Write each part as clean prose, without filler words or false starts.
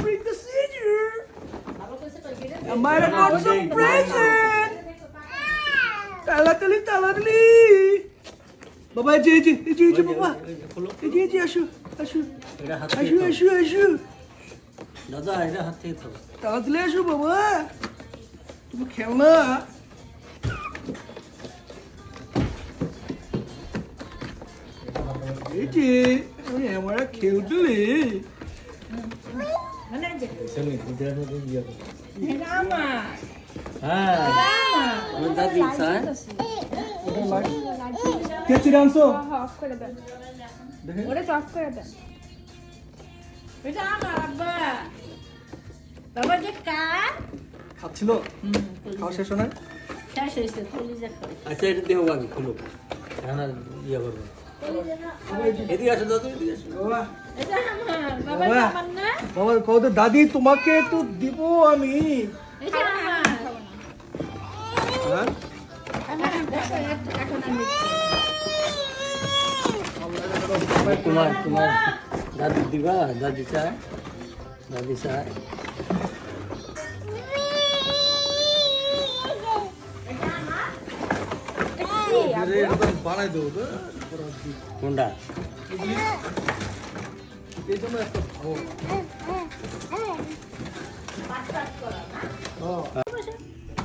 Bring the scissors. I might have got some present. তাড়াতাড়ি বাবা এই যে বাবা এই যে আসো দাদা এটা হাত থেকে তো তাড়াতাড়ি আসো বাবা তুমি খেলনা এই যে আমরা খেলতে দাদি স্যার কে চিড়ে আনছো অফ করে দেন ওরে অফ করে দেন এটা আমার আব্বা বাবা যে কার খাচ্ছিল খাওয়া শেষ হয় শেষ হয়েছে কলিজা খাও আচ্ছা এটা দেবো আমি খুলো রান্না ইয়ে করবো এদিকে আসো দাদু এদিকে আসো বাবা এটা আমার বাবা বাবা। আমার না বাবা কও তো দাদি তোমাকে তো দিব আমি এটা আমার হ্যাঁ এখন আমি তোমার দাদি দিবা দাদি চায় বানাই দেবো তো কোনটা এই জন্য একটা ভালো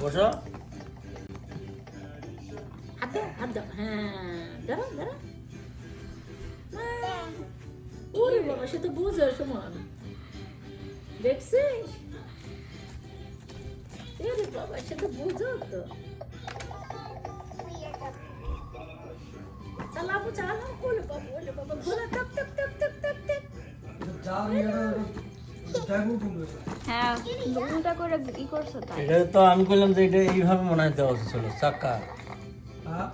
বসো হাত দাও হ্যাঁ দাঁড়া ওরে বাবা সে তো বুঝার সমান দেখছিস এরে বাবা সে তো বুঝো তো চালাবো ওলে বাবা ঘোরা টপ হ্যাঁ উল্টা করে ই করছো তাই এটা তো আমি বললাম যে এটা এইভাবে মনে হয় দেওয়া উচিত ছিল চাক্কা হ্যাঁ